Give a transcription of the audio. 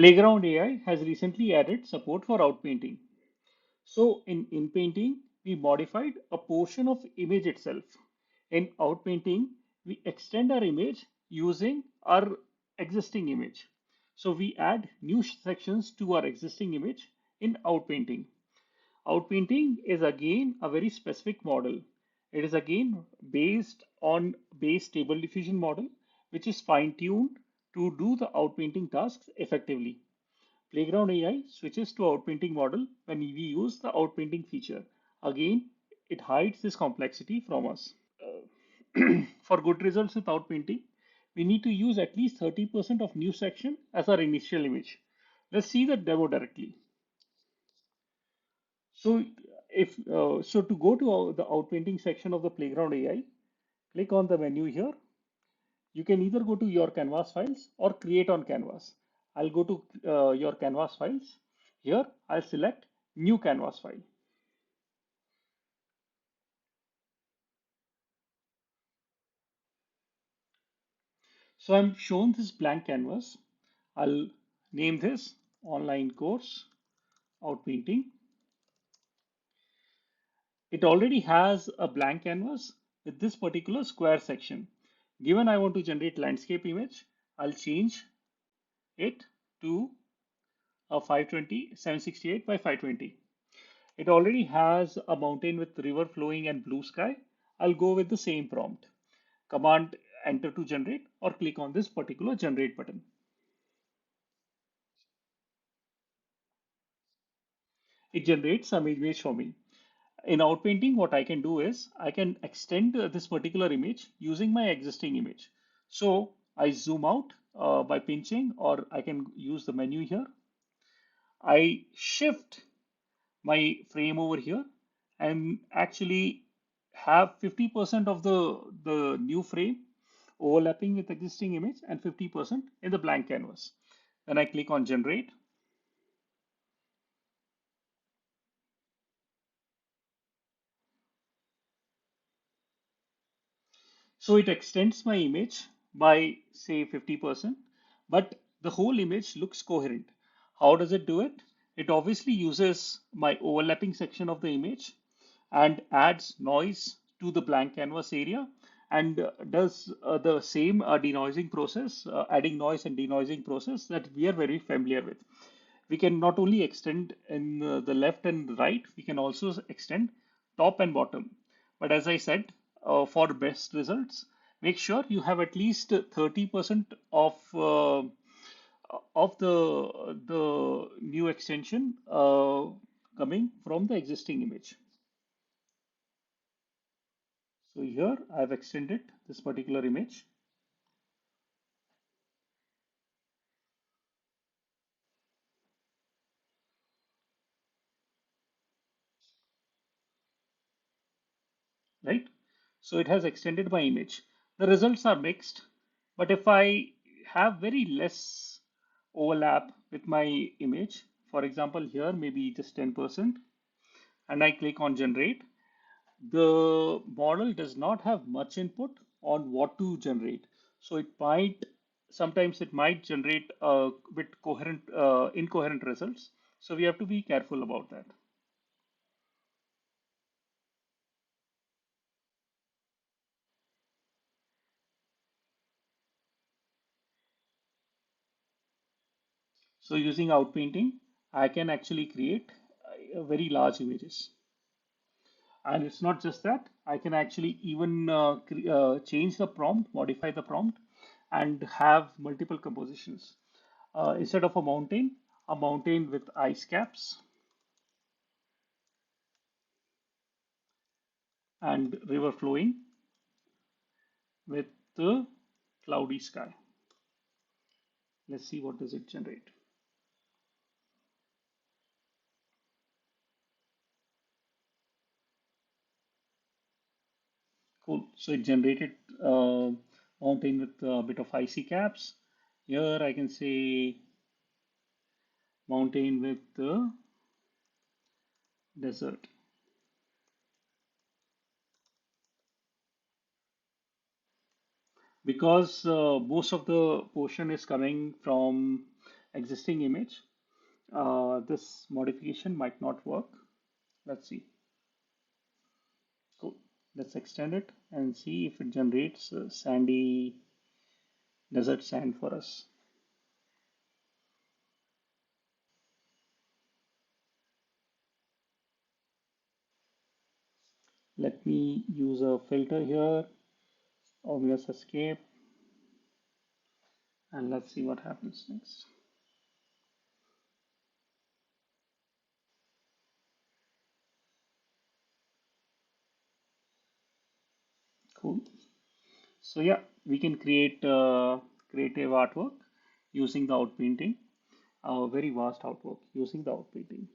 Playground AI has recently added support for outpainting. So in painting, we modified a portion of image itself. In outpainting, we extend our image using our existing image. So we add new sections to our existing image in outpainting. Outpainting is again a very specific model. It is again based on base stable diffusion model, which is fine-tuned to do the outpainting tasks effectively. Playground AI switches to outpainting model when we use the outpainting feature. Again, it hides this complexity from us. For good results with outpainting, we need to use at least 30% of new section as our initial image. Let's see the demo directly. So so to go to the outpainting section of the Playground AI, click on the menu here. You can either go to your canvas files or create on canvas. I'll go to your canvas files. Here I'll select new canvas file. So I'm shown this blank canvas. I'll name this online course outpainting. It already has a blank canvas with this particular square section. Given I want to generate landscape image, I'll change it to a 520 768 by 520. It already has a mountain with river flowing and blue sky. I'll go with the same prompt. Command enter to generate or click on this particular generate button. It generates some image for me. In outpainting, what I can do is I can extend this particular image using my existing image. So I zoom out by pinching, or I can use the menu here. I shift my frame over here and actually have 50% of the new frame overlapping with existing image and 50% in the blank canvas. Then I click on generate. So it extends my image by say 50%, but the whole image looks coherent. How does it do it? It obviously uses my overlapping section of the image and adds noise to the blank canvas area and does the same denoising process, adding noise and denoising process that we are very familiar with. We can not only extend in the left and right, we can also extend top and bottom. But as I said, for best results, make sure you have at least 30% of the new extension coming from the existing image. So here I've extended this particular image, right? So it has extended my image. The results are mixed, but if I have very less overlap with my image, for example, here maybe just 10%, and I click on generate, the model does not have much input on what to generate. So it might, sometimes it might generate a bit incoherent results. So we have to be careful about that. So using outpainting, I can actually create very large images. And it's not just that, I can actually even change the prompt, modify the prompt, and have multiple compositions. Instead of a mountain with ice caps and river flowing with the cloudy sky. Let's see what does it generate. Cool. So it generated mountain with a bit of icy caps. Here I can say mountain with the desert. Because most of the portion is coming from existing image, this modification might not work. Let's see. Cool. Let's extend it and see if it generates sandy desert sand for us. Let me use a filter here, ominous escape, and let's see what happens next. Cool. So yeah, we can create creative artwork using the outpainting, a very vast artwork using the outpainting.